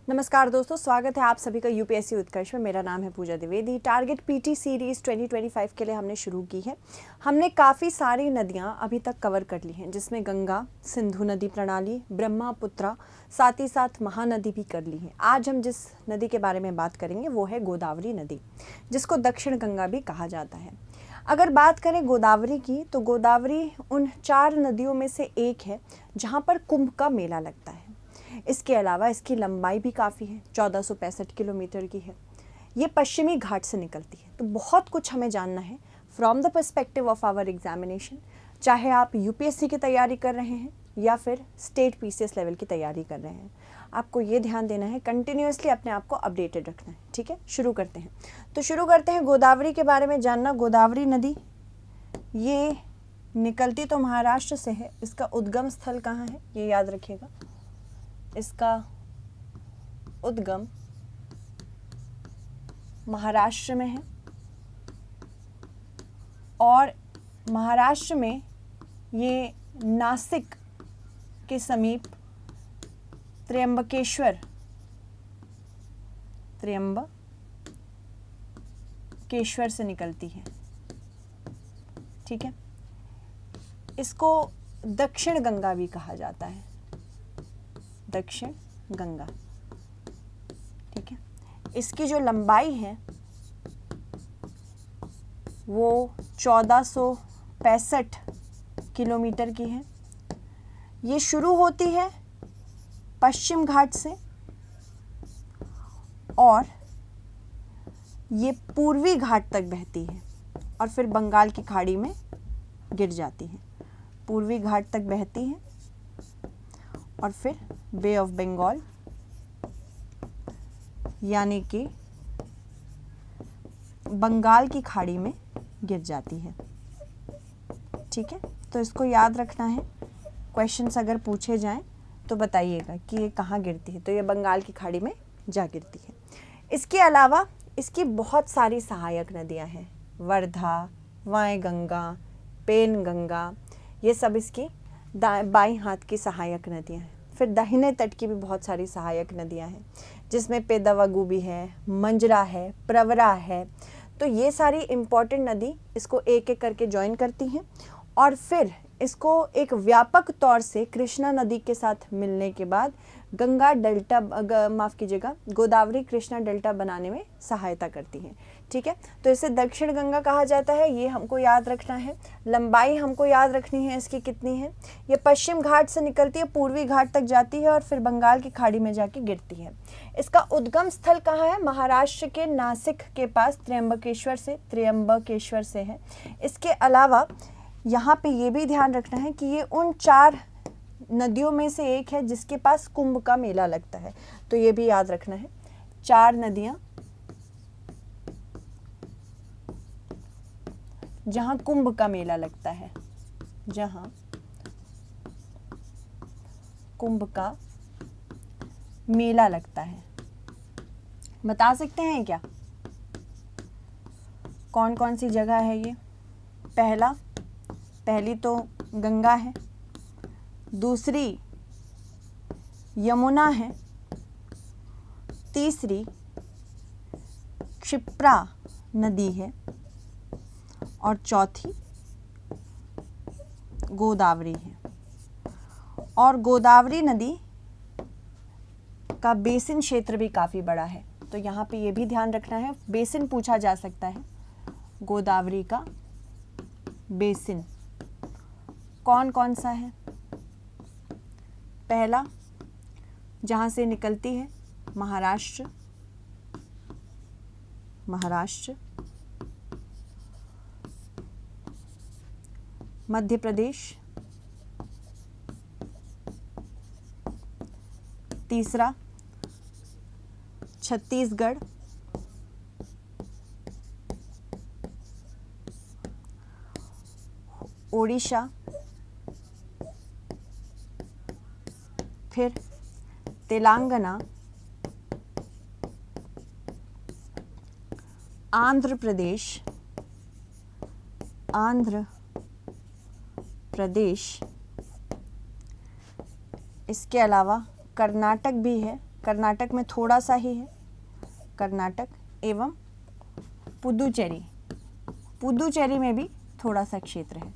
नमस्कार दोस्तों, स्वागत है आप सभी का यूपीएससी उत्कर्ष में। मेरा नाम है पूजा द्विवेदी। टारगेट पीटी सीरीज़ 2025 के लिए हमने शुरू की है। हमने काफ़ी सारी नदियां अभी तक कवर कर ली हैं, जिसमें गंगा, सिंधु नदी प्रणाली, ब्रह्मपुत्रा, साथ ही साथ महानदी भी कर ली है। आज हम जिस नदी के बारे में बात करेंगे वो है गोदावरी नदी, जिसको दक्षिण गंगा भी कहा जाता है। अगर बात करें गोदावरी की, तो गोदावरी उन 4 नदियों में से एक है जहाँ पर कुंभ का मेला लगता है। इसके अलावा इसकी लंबाई भी काफ़ी है, 1465 किलोमीटर की है। ये पश्चिमी घाट से निकलती है। तो बहुत कुछ हमें जानना है from the perspective of our examination, चाहे आप यूपीएससी की तैयारी कर रहे हैं या फिर स्टेट पीसीएस लेवल की तैयारी कर रहे हैं। आपको ये ध्यान देना है, कंटिन्यूसली अपने आप को अपडेटेड रखना है। ठीक है, शुरू करते हैं। तो शुरू करते हैं गोदावरी के बारे में जानना। गोदावरी नदी ये निकलती तो महाराष्ट्र से है। इसका उद्गम स्थल कहाँ है ये याद रखिएगा। इसका उद्गम महाराष्ट्र में है और महाराष्ट्र में ये नासिक के समीप त्र्यंबकेश्वर से निकलती है। ठीक है, इसको दक्षिण गंगा भी कहा जाता है, दक्षिण गंगा। ठीक है, इसकी जो लंबाई है वो 1465 किलोमीटर की है। ये शुरू होती है पश्चिम घाट से और ये पूर्वी घाट तक बहती है और फिर बंगाल की खाड़ी में गिर जाती है। पूर्वी घाट तक बहती है और फिर बे ऑफ बंगाल यानी कि बंगाल की खाड़ी में गिर जाती है। ठीक है, तो इसको याद रखना है। क्वेश्चंस अगर पूछे जाएं तो बताइएगा कि ये कहाँ गिरती है। तो ये बंगाल की खाड़ी में जा गिरती है। इसके अलावा इसकी बहुत सारी सहायक नदियां हैं। वर्धा, वायगंगा, पेनगंगा, ये सब इसकी बाईं हाथ की सहायक नदियां हैं। फिर दाहिने तट की भी बहुत सारी सहायक नदियां हैं, जिसमें पेदवागु भी है, मंजरा है, प्रवरा है। तो ये सारी इम्पॉर्टेंट नदी इसको एक एक करके ज्वाइन करती हैं और फिर इसको एक व्यापक तौर से कृष्णा नदी के साथ मिलने के बाद गंगा डेल्टा, माफ़ कीजिएगा, गोदावरी कृष्णा डेल्टा बनाने में सहायता करती है। ठीक है, तो इसे दक्षिण गंगा कहा जाता है। ये हमको याद रखना है। लंबाई हमको याद रखनी है इसकी कितनी है। ये पश्चिम घाट से निकलती है, पूर्वी घाट तक जाती है और फिर बंगाल की खाड़ी में जाके गिरती है। इसका उद्गम स्थल कहाँ है? महाराष्ट्र के नासिक के पास त्र्यंबकेश्वर से है। इसके अलावा यहाँ पे ये भी ध्यान रखना है कि ये उन 4 नदियों में से एक है जिसके पास कुंभ का मेला लगता है। तो ये भी याद रखना है। 4 नदियाँ जहाँ कुंभ का मेला लगता है, जहाँ कुंभ का मेला लगता है। बता सकते हैं क्या कौन कौन सी जगह है ये? पहली तो गंगा है, दूसरी यमुना है, तीसरी क्षिप्रा नदी है और चौथी गोदावरी है। और गोदावरी नदी का बेसिन क्षेत्र भी काफ़ी बड़ा है। तो यहाँ पे ये भी ध्यान रखना है, बेसिन पूछा जा सकता है। गोदावरी का बेसिन कौन कौन सा है? पहला जहाँ से निकलती है महाराष्ट्र, मध्य प्रदेश, तीसरा छत्तीसगढ़, ओडिशा, फिर तेलंगाना, आंध्र प्रदेश, इसके अलावा कर्नाटक भी है कर्नाटक में थोड़ा सा ही है, कर्नाटक एवं पुदुचेरी, पुदुचेरी में भी थोड़ा सा क्षेत्र है।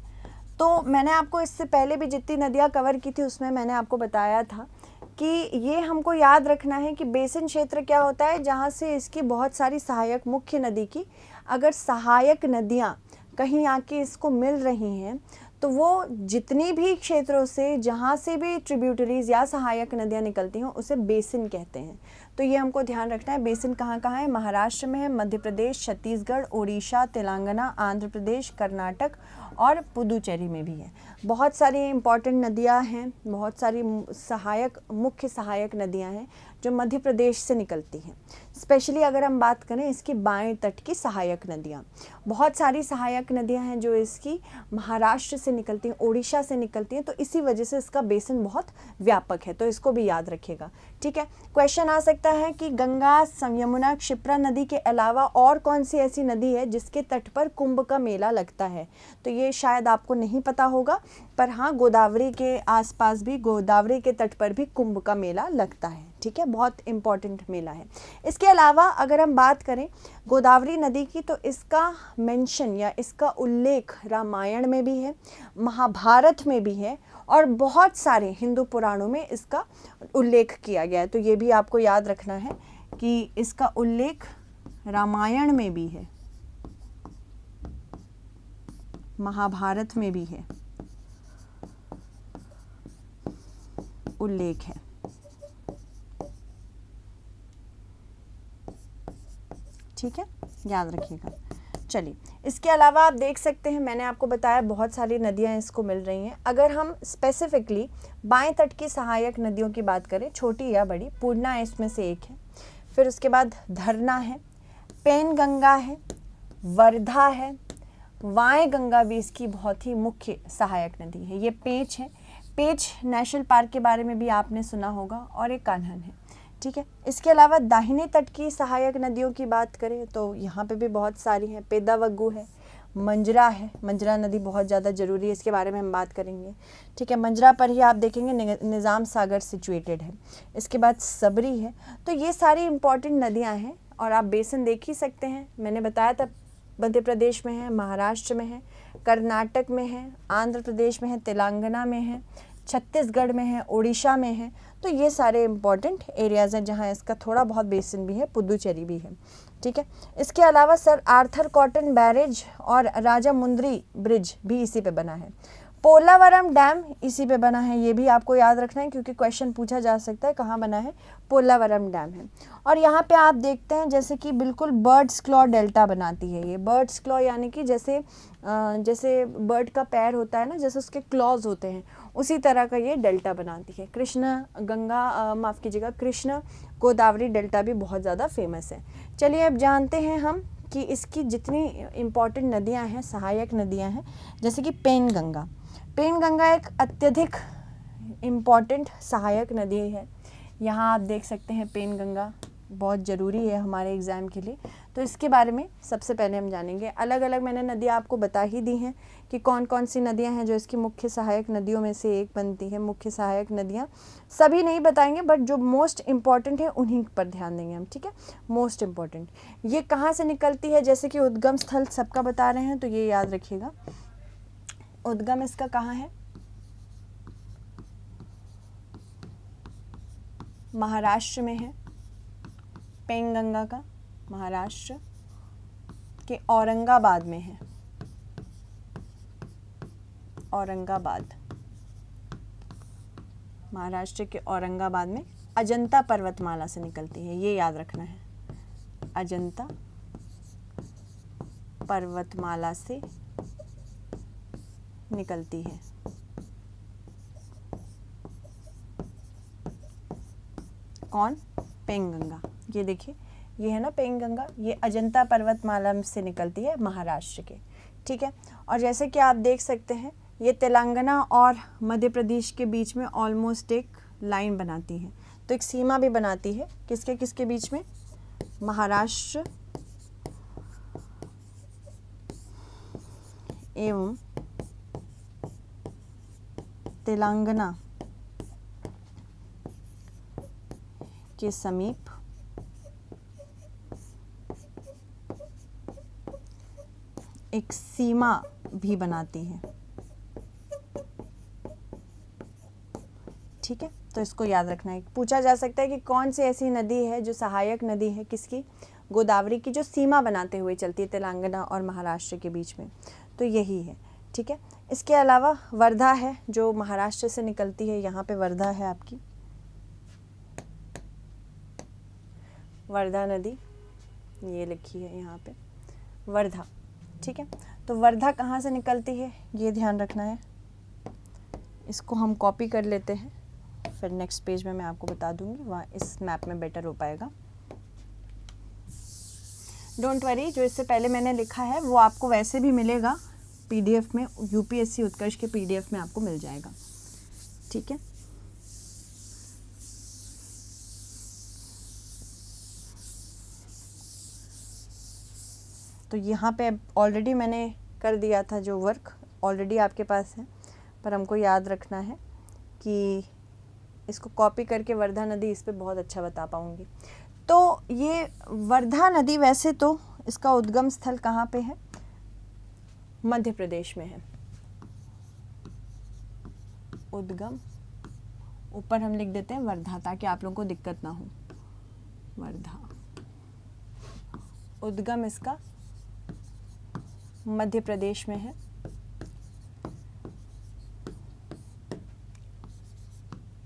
तो मैंने आपको इससे पहले भी जितनी नदियाँ कवर की थी उसमें मैंने आपको बताया था कि ये हमको याद रखना है कि बेसिन क्षेत्र क्या होता है, जहाँ से इसकी बहुत सारी सहायक मुख्य नदी की अगर सहायक नदियाँ कहीं आके इसको मिल रही हैं तो वो जितनी भी क्षेत्रों से जहाँ से भी ट्रिब्यूटरीज या सहायक नदियाँ निकलती हैं उसे बेसिन कहते हैं। तो ये हमको ध्यान रखना है। बेसिन कहाँ कहाँ है? महाराष्ट्र में है, मध्य प्रदेश, छत्तीसगढ़, उड़ीसा, तेलंगाना, आंध्र प्रदेश, कर्नाटक और पुदुचेरी में भी है। बहुत सारी इम्पॉर्टेंट नदियाँ हैं, बहुत सारी सहायक मुख्य सहायक नदियाँ हैं जो मध्य प्रदेश से निकलती हैं। स्पेशली अगर हम बात करें इसकी बाएं तट की सहायक नदियाँ, बहुत सारी सहायक नदियाँ हैं जो इसकी महाराष्ट्र से निकलती हैं, उड़ीसा से निकलती हैं। तो इसी वजह से इसका बेसिन बहुत व्यापक है, तो इसको भी याद रखिएगा। ठीक है, क्वेश्चन आ सकता है कि गंगा, यमुना, क्षिप्रा नदी के अलावा और कौन सी ऐसी नदी है जिसके तट पर कुंभ का मेला लगता है? तो ये शायद आपको नहीं पता होगा, पर हाँ, गोदावरी के आसपास भी, गोदावरी के तट पर भी कुंभ का मेला लगता है। ठीक है, बहुत इम्पॉर्टेंट मेला है। इसके अलावा अगर हम बात करें गोदावरी नदी की, तो इसका मेंशन या इसका उल्लेख रामायण में भी है, महाभारत में भी है और बहुत सारे हिंदू पुराणों में इसका उल्लेख किया गया है। तो ये भी आपको याद रखना है कि इसका उल्लेख रामायण में भी है, महाभारत में भी है, उल्लेख है। ठीक है, याद रखिएगा। चलिए, इसके अलावा आप देख सकते हैं मैंने आपको बताया बहुत सारी नदियां इसको मिल रही हैं। अगर हम स्पेसिफिकली बाएं तट की सहायक नदियों की बात करें, छोटी या बड़ी, पूर्णा इसमें से एक है, फिर उसके बाद धरना है, पेनगंगा है, वर्धा है, वाय गंगा भी इसकी बहुत ही मुख्य सहायक नदी है। ये पेंच है, पेंच नेशनल पार्क के बारे में भी आपने सुना होगा, और एक कान्हन है। ठीक है, इसके अलावा दाहिने तट की सहायक नदियों की बात करें तो यहाँ पे भी बहुत सारी हैं। पेदावगु है, मंजरा है, मंजरा नदी बहुत ज़्यादा ज़रूरी है, इसके बारे में हम बात करेंगे। ठीक है, मंजरा पर ही आप देखेंगे निज़ाम सागर सिचुएटेड है। इसके बाद सबरी है। तो ये सारी इम्पॉर्टेंट नदियाँ हैं और आप बेसिन देख ही सकते हैं। मैंने बताया था मध्य प्रदेश में है, महाराष्ट्र में है, कर्नाटक में है, आंध्र प्रदेश में है, तेलंगाना में है, छत्तीसगढ़ में है, उड़ीसा में है। तो ये सारे इम्पॉर्टेंट एरियाज़ हैं जहाँ इसका थोड़ा बहुत बेसिन भी है, पुदुचेरी भी है। ठीक है, इसके अलावा सर आर्थर कॉटन बैरेज और राजा मुंद्री ब्रिज भी इसी पे बना है। पोलावरम डैम इसी पे बना है, ये भी आपको याद रखना है क्योंकि क्वेश्चन पूछा जा सकता है कहाँ बना है। पोलावरम डैम है। और यहाँ पे आप देखते हैं जैसे कि बिल्कुल बर्ड्स क्लॉ डेल्टा बनाती है ये। बर्ड्स क्लॉ यानी कि जैसे बर्ड का पैर होता है ना, जैसे उसके क्लॉज होते हैं, उसी तरह का ये डेल्टा बनाती है। कृष्ण गोदावरी डेल्टा भी बहुत ज़्यादा फेमस है। चलिए अब जानते हैं हम कि इसकी जितनी इम्पॉर्टेंट नदियाँ हैं, सहायक नदियाँ हैं, जैसे कि पेनगंगा। पेनगंगा एक अत्यधिक इम्पॉर्टेंट सहायक नदी है। यहाँ आप देख सकते हैं पेनगंगा बहुत ज़रूरी है हमारे एग्ज़ाम के लिए, तो इसके बारे में सबसे पहले हम जानेंगे। अलग अलग मैंने नदियाँ आपको बता ही दी हैं कि कौन कौन सी नदियाँ हैं जो इसकी मुख्य सहायक नदियों में से एक बनती है। मुख्य सहायक नदियाँ सभी नहीं बताएंगे, बट जो मोस्ट इम्पॉर्टेंट है उन्हीं पर ध्यान देंगे हम। ठीक है, मोस्ट इम्पॉर्टेंट। ये कहाँ से निकलती है, जैसे कि उद्गम स्थल सबका बता रहे हैं, तो ये याद रखिएगा। उद्गम इसका कहाँ है? महाराष्ट्र में है। पेनगंगा का महाराष्ट्र के औरंगाबाद में है। औरंगाबाद, महाराष्ट्र के औरंगाबाद में अजंता पर्वतमाला से निकलती है, ये याद रखना है। अजंता पर्वतमाला से निकलती है। कौन? पेनगंगा। ये देखिए, ये है ना पेनगंगा, ये अजंता पर्वतमाला से निकलती है महाराष्ट्र के। ठीक है, और जैसे कि आप देख सकते हैं ये तेलंगाना और मध्य प्रदेश के बीच में ऑलमोस्ट एक लाइन बनाती है, तो एक सीमा भी बनाती है। किसके किसके बीच में? महाराष्ट्र एवं तेलंगाना के समीप एक सीमा भी बनाती है। ठीक है, तो इसको याद रखना है। पूछा जा सकता है कि कौन सी ऐसी नदी है जो सहायक नदी है किसकी, गोदावरी की, जो सीमा बनाते हुए चलती है तेलंगाना और महाराष्ट्र के बीच में, तो यही है। ठीक है, इसके अलावा वर्धा है जो महाराष्ट्र से निकलती है, यहाँ पे वर्धा है आपकी, वर्धा नदी ये लिखी है यहाँ पे, वर्धा। ठीक है, तो वर्धा कहाँ से निकलती है ये ध्यान रखना है। इसको हम कॉपी कर लेते हैं, फिर नेक्स्ट पेज में मैं आपको बता दूंगी, वहाँ इस मैप में बेटर हो पाएगा। डोंट वरी, जो इससे पहले मैंने लिखा है वो आपको वैसे भी मिलेगा पीडीएफ में, यूपीएससी उत्कर्ष के पीडीएफ में आपको मिल जाएगा। ठीक है, तो यहाँ पे ऑलरेडी मैंने कर दिया था, जो वर्क ऑलरेडी आपके पास है, पर हमको याद रखना है कि इसको कॉपी करके वर्धा नदी इस पे बहुत अच्छा बता पाऊँगी। तो ये वर्धा नदी वैसे तो इसका उद्गम स्थल कहाँ पे है, मध्य प्रदेश में है। उद्गम ऊपर हम लिख देते हैं वर्धा, ताकि आप लोगों को दिक्कत ना हो। वर्धा उद्गम इसका मध्य प्रदेश में है।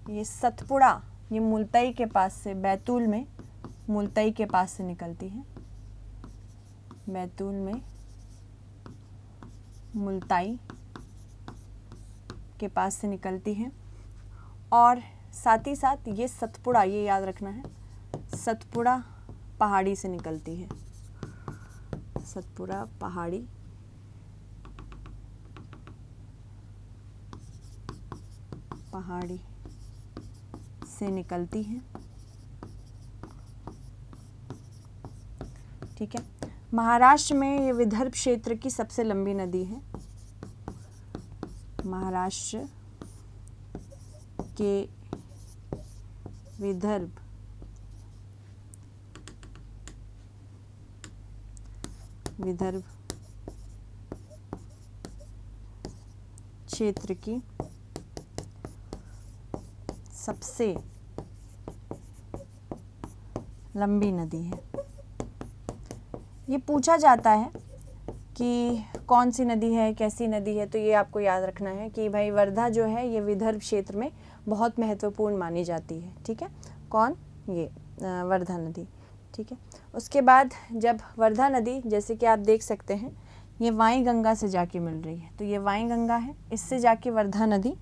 ये सतपुड़ा, ये मुल्ताई के पास से, बैतूल में मुल्ताई के पास से निकलती है, बैतूल में मुल्ताई के पास से निकलती है। और साथ ही साथ ये सतपुड़ा, ये याद रखना है, सतपुड़ा पहाड़ी से निकलती है, सतपुड़ा पहाड़ी से निकलती है। ठीक है, महाराष्ट्र में ये विदर्भ क्षेत्र की सबसे लंबी नदी है। महाराष्ट्र के विदर्भ क्षेत्र की सबसे लंबी नदी है। ये पूछा जाता है कि कौन सी नदी है, कैसी नदी है, तो ये आपको याद रखना है कि भाई वर्धा जो है ये विदर्भ क्षेत्र में बहुत महत्वपूर्ण मानी जाती है। ठीक है, कौन, ये वर्धा नदी। ठीक है, उसके बाद जब वर्धा नदी, जैसे कि आप देख सकते हैं, ये वाई गंगा से जाके मिल रही है, तो ये वाई गंगा है, इससे जाके वर्धा नदी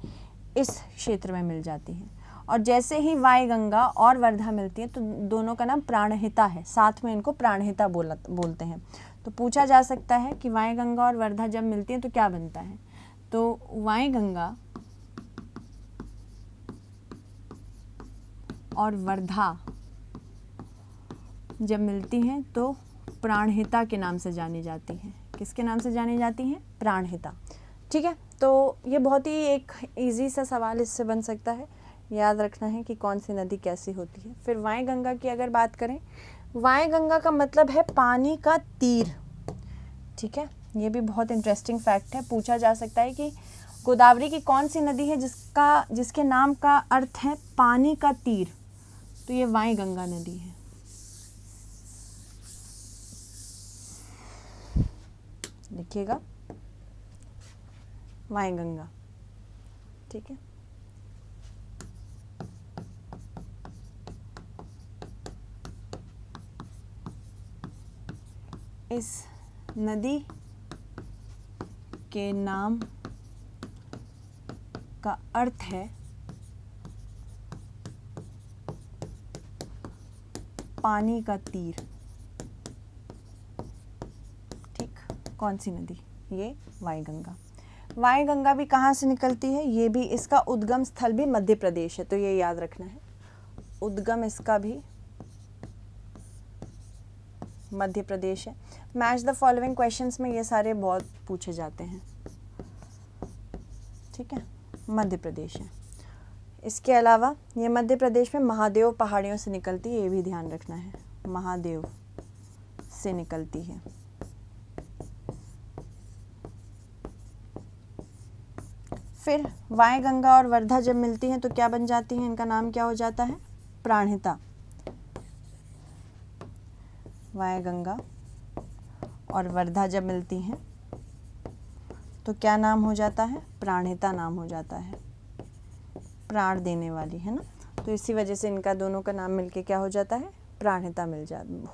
इस क्षेत्र में मिल जाती है। और जैसे ही वाई गंगा और वर्धा मिलती है तो दोनों का नाम प्राणहिता है, साथ में इनको प्राणहिता बोलते हैं। तो पूछा जा सकता है कि वाई गंगा और वर्धा जब मिलती हैं तो क्या बनता है, तो वाई गंगा और वर्धा जब मिलती हैं तो प्राणहिता के नाम से जानी जाती हैं। किसके नाम से जानी जाती हैं, प्राणहिता। ठीक है, तो ये बहुत ही एक इजी सा सवाल इससे बन सकता है, याद रखना है कि कौन सी नदी कैसी होती है। फिर वाई गंगा की अगर बात करें, वाई गंगा का मतलब है पानी का तीर। ठीक है, ये भी बहुत इंटरेस्टिंग फैक्ट है। पूछा जा सकता है कि गोदावरी की कौन सी नदी है जिसके नाम का अर्थ है पानी का तीर, तो ये वाई गंगा नदी है। लिखिएगा वाई गंगा। ठीक है, इस नदी के नाम का अर्थ है पानी का तीर। ठीक, कौन सी नदी, ये वाई गंगा। वाई गंगा भी कहाँ से निकलती है, ये भी, इसका उद्गम स्थल भी मध्य प्रदेश है, तो ये याद रखना है, उद्गम इसका भी मध्य प्रदेश है। मैच द फॉलोइंग क्वेश्चंस में ये सारे बहुत पूछे जाते हैं। ठीक है, मध्य प्रदेश है। इसके अलावा ये मध्य प्रदेश में महादेव पहाड़ियों से निकलती है, ये भी ध्यान रखना है, महादेव से निकलती है। फिर वायगंगा और वर्धा जब मिलती हैं तो क्या बन जाती हैं, इनका नाम क्या हो जाता है, प्राणहिता। वायगंगा और वर्धा जब मिलती हैं तो क्या नाम हो जाता है, प्राणहिता नाम हो जाता है, प्राण देने वाली, है ना। तो इसी वजह से इनका दोनों का नाम मिलके क्या हो जाता है, प्राणहिता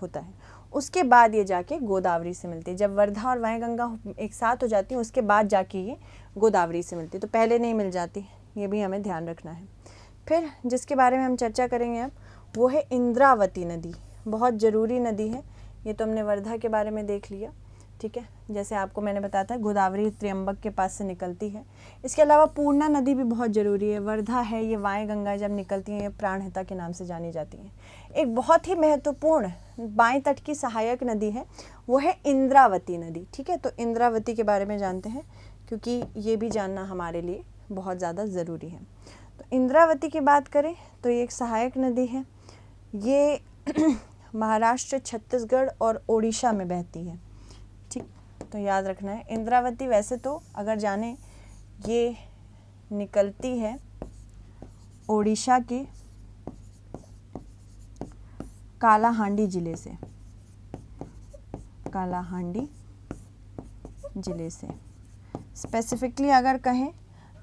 होता है। उसके बाद ये जाके गोदावरी से मिलती है। जब वर्धा और वायगंगा एक साथ हो जाती हैं उसके बाद जाके ये गोदावरी से मिलती है, तो पहले नहीं मिल जाती, ये भी हमें ध्यान रखना है। फिर जिसके बारे में हम चर्चा करेंगे अब वो है इंद्रावती नदी। बहुत ज़रूरी नदी है, ये तो हमने वर्धा के बारे में देख लिया, ठीक है। जैसे आपको मैंने बताया था गोदावरी त्र्यंबक के पास से निकलती है। इसके अलावा पूर्णा नदी भी बहुत ज़रूरी है। वर्धा है, ये वायगंगा जब निकलती हैं ये प्राणहिता के नाम से जानी जाती हैं। एक बहुत ही महत्वपूर्ण बाएं तट की सहायक नदी है, वो है इंद्रावती नदी, ठीक है। तो इंद्रावती के बारे में जानते हैं क्योंकि ये भी जानना हमारे लिए बहुत ज़्यादा ज़रूरी है। तो इंद्रावती की बात करें तो ये एक सहायक नदी है, ये महाराष्ट्र, छत्तीसगढ़ और ओडिशा में बहती है, ठीक। तो याद रखना है इंद्रावती, वैसे तो अगर जाने ये निकलती है ओडिशा के कालाहांडी ज़िले से, कालाहांडी ज़िले से। स्पेसिफिकली अगर कहें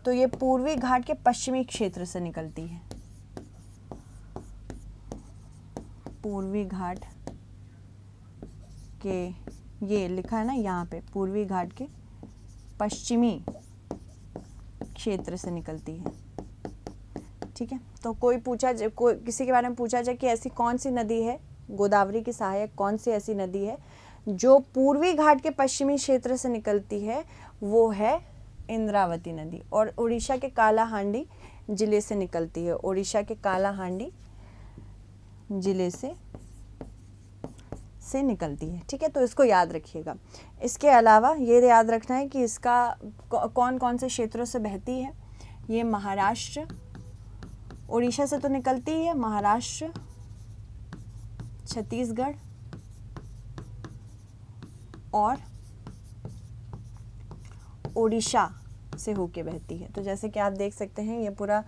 तो ये पूर्वी घाट के पश्चिमी क्षेत्र से निकलती है, पूर्वी घाट के, ये लिखा है ना यहाँ पे, पूर्वी घाट के पश्चिमी क्षेत्र से निकलती है, ठीक है। तो कोई किसी के बारे में पूछा जाए कि ऐसी कौन सी नदी है, गोदावरी की सहायक कौन सी ऐसी नदी है जो पूर्वी घाट के पश्चिमी क्षेत्र से निकलती है, वो है इंद्रावती नदी, और उड़ीसा के कालाहांडी ज़िले से निकलती है, उड़ीसा के कालाहांडी ज़िले से निकलती है, ठीक है। तो इसको याद रखिएगा। इसके अलावा ये याद रखना है कि इसका कौन कौन से क्षेत्रों से बहती है। ये महाराष्ट्र, उड़ीसा से तो निकलती है, महाराष्ट्र, छत्तीसगढ़ और ओडिशा से होके बहती है। तो जैसे कि आप देख सकते हैं ये पूरा,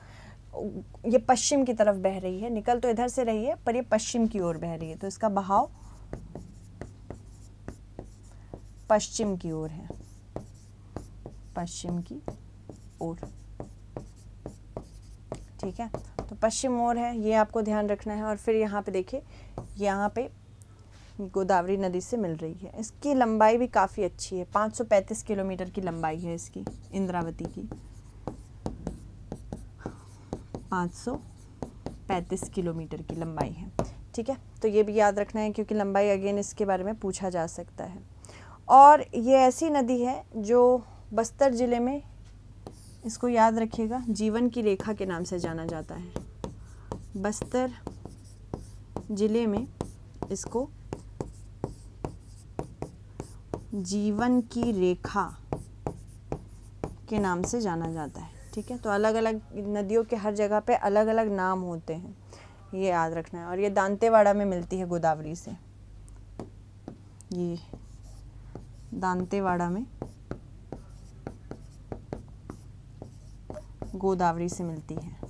ये पश्चिम की तरफ बह रही है, निकल तो इधर से रही है पर ये पश्चिम की ओर बह रही है, तो इसका बहाव पश्चिम की ओर है, पश्चिम की ओर, ठीक है। तो पश्चिम ओर है, ये आपको ध्यान रखना है। और फिर यहाँ पे देखिए, यहाँ पे गोदावरी नदी से मिल रही है। इसकी लंबाई भी काफ़ी अच्छी है, 535 किलोमीटर की लंबाई है इसकी, इंद्रावती की 535 किलोमीटर की लंबाई है, ठीक है। तो ये भी याद रखना है क्योंकि लंबाई अगेन इसके बारे में पूछा जा सकता है। और ये ऐसी नदी है जो बस्तर ज़िले में, इसको याद रखिएगा, जीवन की रेखा के नाम से जाना जाता है। बस्तर ज़िले में इसको जीवन की रेखा के नाम से जाना जाता है, ठीक है। तो अलग अलग नदियों के हर जगह पे अलग अलग नाम होते हैं, ये याद रखना है। और ये दांतेवाड़ा में मिलती है गोदावरी से, ये दांतेवाड़ा में गोदावरी से मिलती है।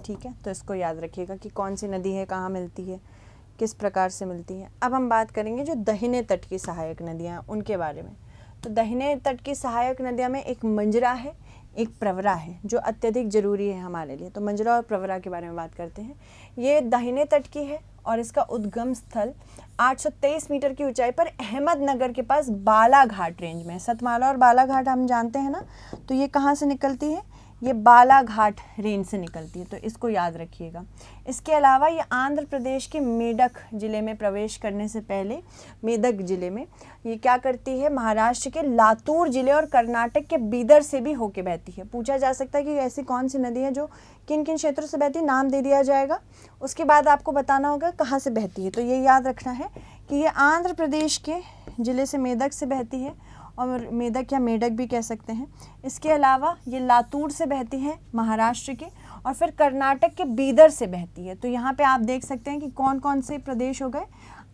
ठीक है, तो इसको याद रखिएगा कि कौन सी नदी है, कहाँ मिलती है, किस प्रकार से मिलती है। अब हम बात करेंगे जो दाहिने तट की सहायक नदियाँ, उनके बारे में। तो दाहिने तट की सहायक नदियाँ में एक मंजरा है, एक प्रवरा है, जो अत्यधिक जरूरी है हमारे लिए। तो मंजरा और प्रवरा के बारे में बात करते हैं। ये दाहिने तट की है और इसका उद्गम स्थल 823 मीटर की ऊंचाई पर अहमदनगर के पास बालाघाट रेंज में। सतमाला और बालाघाट हम जानते हैं ना, तो ये कहाँ से निकलती है, ये बालाघाट रेंज से निकलती है, तो इसको याद रखिएगा। इसके अलावा ये आंध्र प्रदेश के मेडक ज़िले में प्रवेश करने से पहले, मेदक ज़िले में ये क्या करती है, महाराष्ट्र के लातूर ज़िले और कर्नाटक के बीदर से भी होके बहती है। पूछा जा सकता है कि ऐसी कौन सी नदी है जो किन किन क्षेत्रों से बहती है, नाम दे दिया जाएगा, उसके बाद आपको बताना होगा कहाँ से बहती है। तो ये याद रखना है कि ये आंध्र प्रदेश के ज़िले से मेदक से बहती है, और मेदक या मेडक भी कह सकते हैं। इसके अलावा ये लातूर से बहती है महाराष्ट्र के, और फिर कर्नाटक के बीदर से बहती है। तो यहाँ पे आप देख सकते हैं कि कौन कौन से प्रदेश हो गए।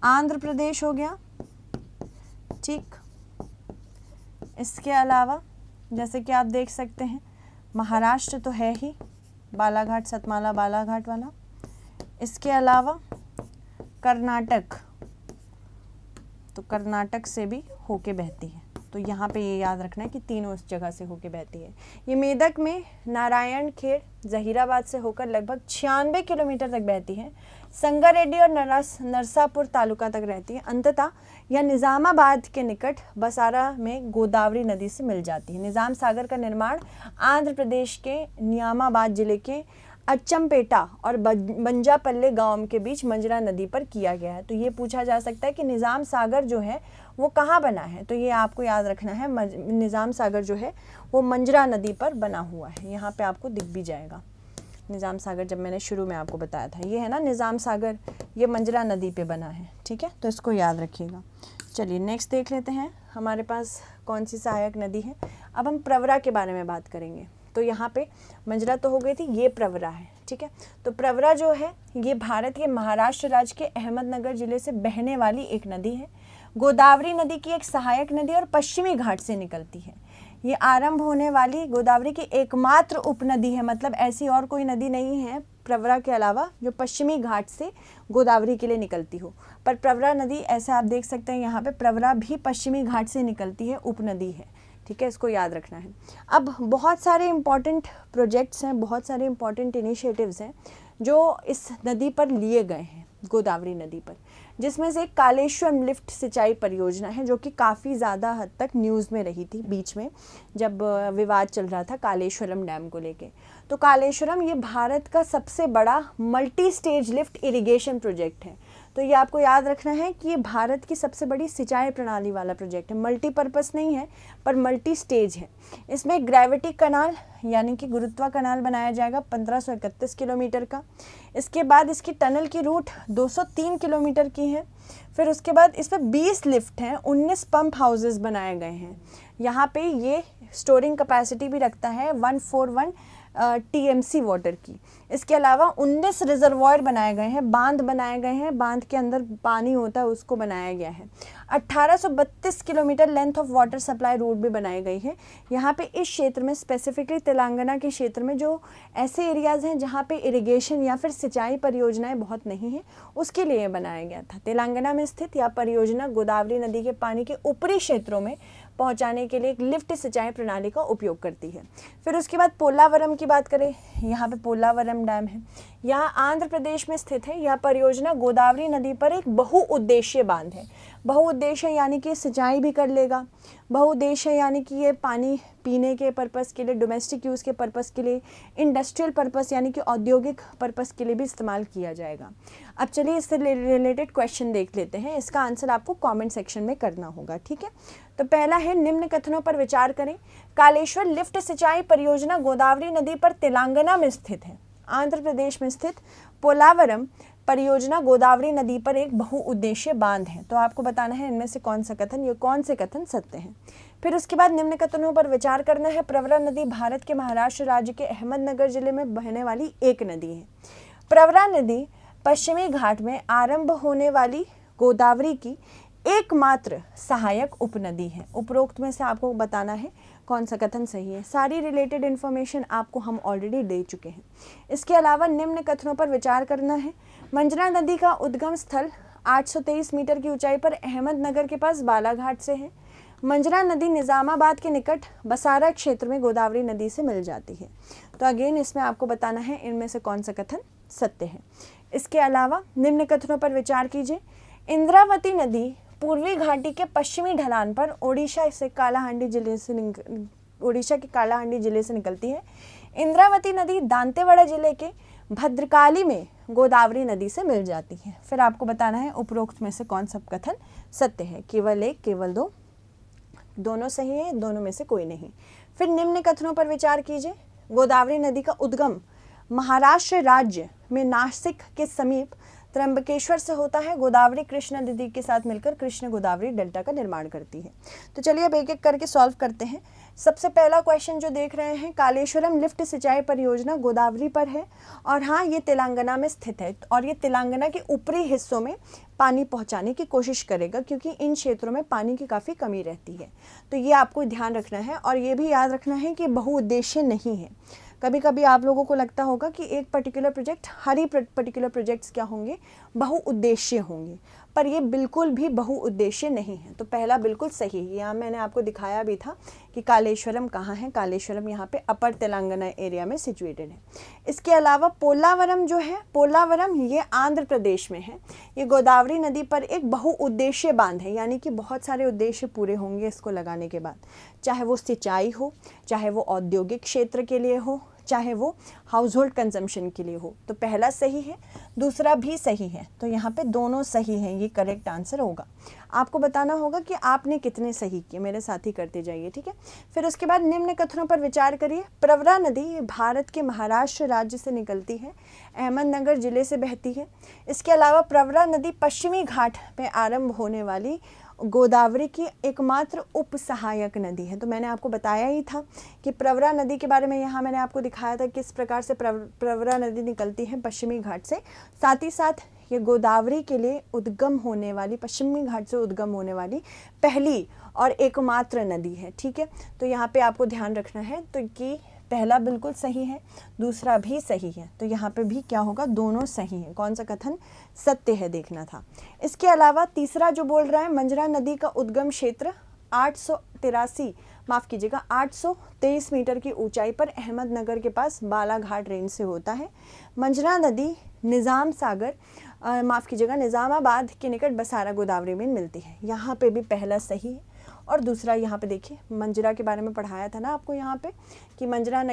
आंध्र प्रदेश हो गया, ठीक। इसके अलावा जैसे कि आप देख सकते हैं महाराष्ट्र तो है ही, बालाघाट सतमाला बालाघाट वाला। इसके अलावा कर्नाटक, तो कर्नाटक से भी होके बहती है। तो यहाँ पे ये याद रखना है कि तीनों इस जगह से होके बहती है। ये मेदक में नारायण खेड़ जहीराबाद से होकर लगभग 96 किलोमीटर तक बहती है। संगारेड्डी और नरसापुर तालुका तक रहती है। अंततः यह निज़ामाबाद के निकट बसारा में गोदावरी नदी से मिल जाती है। निज़ाम सागर का निर्माण आंध्र प्रदेश के नियामाबाद जिले के अच्चमपेटा और बंजापल्ले गांव के बीच मंजरा नदी पर किया गया है। तो ये पूछा जा सकता है कि निज़ाम सागर जो है वो कहाँ बना है। तो ये आपको याद रखना है, निज़ाम सागर जो है वो मंजरा नदी पर बना हुआ है। यहाँ पे आपको दिख भी जाएगा निज़ाम सागर, जब मैंने शुरू में आपको बताया था। ये है ना निज़ाम सागर, ये मंजरा नदी पे बना है, ठीक है। तो इसको याद रखिएगा। चलिए नेक्स्ट देख लेते हैं हमारे पास कौन सी सहायक नदी है। अब हम प्रवरा के बारे में बात करेंगे। तो यहाँ पे मंजरा तो हो गई थी, ये प्रवरा है, ठीक है। तो प्रवरा जो है ये भारत के महाराष्ट्र राज्य के अहमदनगर जिले से बहने वाली एक नदी है। गोदावरी नदी की एक सहायक नदी और पश्चिमी घाट से निकलती है। ये आरंभ होने वाली गोदावरी की एकमात्र उपनदी है, मतलब ऐसी और कोई नदी नहीं है प्रवरा के अलावा जो पश्चिमी घाट से गोदावरी के लिए निकलती हो। पर प्रवरा नदी ऐसे आप देख सकते हैं यहाँ पे प्रवरा भी पश्चिमी घाट से निकलती है, उपनदी है, ठीक है। इसको याद रखना है। अब बहुत सारे इम्पॉर्टेंट प्रोजेक्ट्स हैं, बहुत सारे इम्पॉर्टेंट इनिशिएटिव्स हैं जो इस नदी पर लिए गए हैं, गोदावरी नदी पर, जिसमें से एक कालेश्वरम लिफ्ट सिंचाई परियोजना है जो कि काफ़ी ज़्यादा हद तक न्यूज़ में रही थी बीच में, जब विवाद चल रहा था कालेश्वरम डैम को लेके। तो कालेश्वरम ये भारत का सबसे बड़ा multi stage lift irrigation project है। तो ये आपको याद रखना है कि ये भारत की सबसे बड़ी सिंचाई प्रणाली वाला प्रोजेक्ट है। मल्टीपर्पस नहीं है पर मल्टी स्टेज है। इसमें ग्रेविटी कनाल यानी कि गुरुत्वा कनाल बनाया जाएगा 1531 किलोमीटर का। इसके बाद इसकी टनल की रूट 203 किलोमीटर की है। फिर उसके बाद इस पर 20 लिफ्ट हैं, 19 पंप हाउसेस बनाए गए हैं। यहाँ पे ये स्टोरिंग कैपेसिटी भी रखता है 141 TMC वाटर की। इसके अलावा 19 रिजर्वॉयर बनाए गए हैं, बांध बनाए गए हैं, बांध के अंदर पानी होता है उसको बनाया गया है। 1832 kilometre length of water supply road भी बनाई गई है। यहाँ पे इस क्षेत्र में स्पेसिफिकली तेलंगाना के क्षेत्र में जो ऐसे एरियाज़ हैं जहाँ पे इरिगेशन या फिर सिंचाई परियोजनाएं बहुत नहीं हैं, उसके लिए बनाया गया था। तेलंगाना में स्थित यह परियोजना गोदावरी नदी के पानी के ऊपरी क्षेत्रों में पहुंचाने के लिए एक लिफ्ट सिंचाई प्रणाली का उपयोग करती है। फिर उसके बाद पोलावरम की बात करें, यहाँ पे पोलावरम डैम है, यहाँ आंध्र प्रदेश में स्थित है। यह परियोजना गोदावरी नदी पर एक बहुउद्देशीय बांध है। बहुउद्देश्य यानी कि सिंचाई भी कर लेगा, बहुउद्देश्य यानी कि ये पानी पीने के पर्पस के लिए, डोमेस्टिक यूज़ के पर्पस के लिए, इंडस्ट्रियल पर्पस यानी कि औद्योगिक पर्पस के लिए भी इस्तेमाल किया जाएगा। अब चलिए इससे रिलेटेड क्वेश्चन देख लेते हैं। इसका आंसर आपको कमेंट सेक्शन में करना होगा, ठीक है। तो पहला है निम्न कथनों पर विचार करें। कालेश्वर लिफ्ट सिंचाई परियोजना गोदावरी नदी पर तेलंगाना में स्थित है। आंध्र प्रदेश में स्थित पोलावरम परियोजना गोदावरी नदी पर एक बहुउद्देशीय बांध है। तो आपको बताना है इनमें से कौन सा कथन, ये कौन से कथन सत्य हैं। फिर उसके बाद निम्न कथनों पर विचार करना है। प्रवरा नदी भारत के महाराष्ट्र राज्य के अहमदनगर जिले में बहने वाली एक नदी है। प्रवरा नदी पश्चिमी घाट में आरंभ होने वाली गोदावरी की एकमात्र सहायक उपनदी है। उपरोक्त में से आपको बताना है कौन सा कथन सही है। सारी रिलेटेड इन्फॉर्मेशन आपको हम ऑलरेडी दे चुके हैं। इसके अलावा निम्न कथनों पर विचार करना है। मंजरा नदी का उद्गम स्थल 823 मीटर की ऊंचाई पर अहमदनगर के पास बालाघाट से है। मंजरा नदी निज़ामाबाद के निकट बसारा क्षेत्र में गोदावरी नदी से मिल जाती है। तो अगेन इसमें आपको बताना है इनमें से कौन सा कथन सत्य है। इसके अलावा निम्न कथनों पर विचार कीजिए। इंद्रावती नदी पूर्वी घाटी के पश्चिमी ढलान पर ओडिशा के कालाहांडी जिले से निकलती है। इंद्रावती नदी दांतेवाड़ा जिले के भद्रकाली में गोदावरी नदी से मिल जाती है। फिर आपको बताना है उपरोक्त में से कौन सा कथन सत्य है। केवल एक, केवल दो, दोनों सही है, दोनों में से कोई नहीं। फिर निम्न कथनों पर विचार कीजिए। गोदावरी नदी का उद्गम महाराष्ट्र राज्य में नासिक के समीप त्र्यंबकेश्वर से होता है, गोदावरी कृष्णा नदी के साथ मिलकर कृष्ण गोदावरी डेल्टा का निर्माण करती है। तो चलिए अब एक एक करके सॉल्व करते हैं। सबसे पहला क्वेश्चन जो देख रहे हैं, कालेश्वरम लिफ्ट सिंचाई परियोजना गोदावरी पर है और हाँ ये तेलंगाना में स्थित है और ये तेलंगाना के ऊपरी हिस्सों में पानी पहुंचाने की कोशिश करेगा क्योंकि इन क्षेत्रों में पानी की काफ़ी कमी रहती है। तो ये आपको ध्यान रखना है और ये भी याद रखना है कि बहुउद्देश्य नहीं है। कभी कभी आप लोगों को लगता होगा कि एक पर्टिकुलर प्रोजेक्ट, हर ही पर्टिकुलर प्रोजेक्ट्स क्या होंगे, बहुउद्देश्य होंगे, पर ये बिल्कुल भी बहुउद्देश्य नहीं है। तो पहला बिल्कुल सही है। यहाँ मैंने आपको दिखाया भी था कि कालेश्वरम कहाँ है। कालेश्वरम यहाँ पे अपर तेलंगाना एरिया में सिचुएटेड है। इसके अलावा पोलावरम जो है, पोलावरम ये आंध्र प्रदेश में है। ये गोदावरी नदी पर एक बहुउद्देश्य बांध है, यानी कि बहुत सारे उद्देश्य पूरे होंगे इसको लगाने के बाद, चाहे वो सिंचाई हो, चाहे वो औद्योगिक क्षेत्र के लिए हो, चाहे वो हाउस होल्ड कंजम्पशन के लिए हो। तो पहला सही है, दूसरा भी सही है। तो यहाँ पे दोनों सही हैं, ये करेक्ट आंसर होगा। आपको बताना होगा कि आपने कितने सही किए, मेरे साथ ही करते जाइए, ठीक है। फिर उसके बाद निम्न कथनों पर विचार करिए। प्रवरा नदी भारत के महाराष्ट्र राज्य से निकलती है, अहमदनगर जिले से बहती है। इसके अलावा प्रवरा नदी पश्चिमी घाट में आरंभ होने वाली गोदावरी की एकमात्र उप सहायक नदी है। तो मैंने आपको बताया ही था कि प्रवरा नदी के बारे में, यहाँ मैंने आपको दिखाया था किस प्रकार से प्रवरा नदी निकलती है पश्चिमी घाट से। साथ ही साथ ये गोदावरी के लिए उद्गम होने वाली, पश्चिमी घाट से उद्गम होने वाली पहली और एकमात्र नदी है, ठीक है। तो यहाँ पे आपको ध्यान रखना है तो कि पहला बिल्कुल सही है, दूसरा भी सही है। तो यहाँ पे भी क्या होगा, दोनों सही हैं। कौन सा कथन सत्य है देखना था। इसके अलावा तीसरा जो बोल रहा है, मंजरा नदी का उद्गम क्षेत्र 823 मीटर की ऊंचाई पर अहमदनगर के पास बालाघाट रेंज से होता है। मंजरा नदी निज़ामाबाद के निकट बसारा गोदावरी में मिलती है। यहाँ पे भी पहला सही है और दूसरा, यहाँ पे देखिए मंजरा के बारे में पढ़ाया था ना आपको यहाँ पे कि मंजरा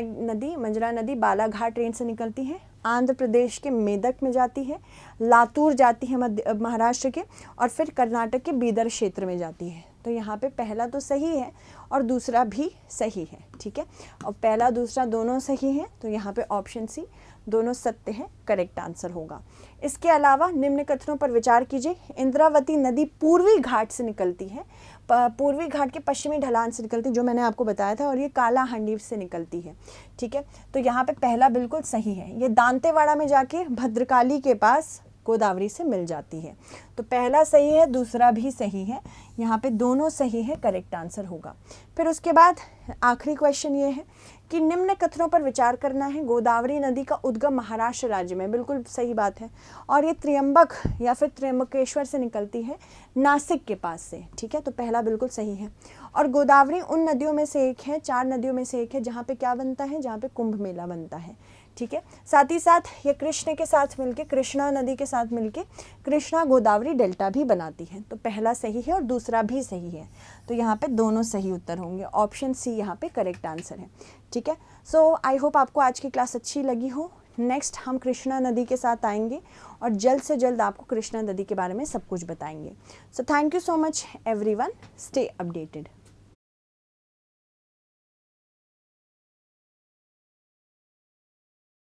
नदी बालाघाट रेंज से निकलती है, आंध्र प्रदेश के मेदक में जाती है, लातूर जाती है महाराष्ट्र के, और फिर कर्नाटक के बीदर क्षेत्र में जाती है। तो यहाँ पे पहला तो सही है और दूसरा भी सही है, ठीक है। और पहला दूसरा दोनों सही है, तो यहाँ पे ऑप्शन सी दोनों सत्य है, करेक्ट आंसर होगा। इसके अलावा निम्न कथनों पर विचार कीजिए। इंद्रावती नदी पूर्वी घाट से निकलती है, पूर्वी घाट के पश्चिमी ढलान से निकलती है, जो मैंने आपको बताया था, और ये कालाहांडी से निकलती है, ठीक है। तो यहाँ पे पहला बिल्कुल सही है। ये दांतेवाड़ा में जाके भद्रकाली के पास गोदावरी से मिल जाती है। तो पहला सही है, दूसरा भी सही है, यहाँ पे दोनों सही है, करेक्ट आंसर होगा। फिर उसके बाद आखिरी क्वेश्चन ये है कि निम्न कथनों पर विचार करना है। गोदावरी नदी का उद्गम महाराष्ट्र राज्य में, बिल्कुल सही बात है, और ये त्र्यंबक या फिर त्र्यंबकेश्वर से निकलती है, नासिक के पास से, ठीक है। तो पहला बिल्कुल सही है। और गोदावरी उन नदियों में से एक है, 4 नदियों में से एक है जहाँ पे क्या बनता है, जहाँ पे कुंभ मेला बनता है, ठीक है। साथ ही साथ ये कृष्ण के साथ मिलके, कृष्णा नदी के साथ मिलके कृष्णा गोदावरी डेल्टा भी बनाती है। तो पहला सही है और दूसरा भी सही है। तो यहाँ पे दोनों सही उत्तर होंगे, ऑप्शन सी यहाँ पे करेक्ट आंसर है, ठीक है। सो आई होप आपको आज की क्लास अच्छी लगी हो। नेक्स्ट हम कृष्णा नदी के साथ आएंगे और जल्द से जल्द आपको कृष्णा नदी के बारे में सब कुछ बताएंगे। So thank you so much everyone, stay updated.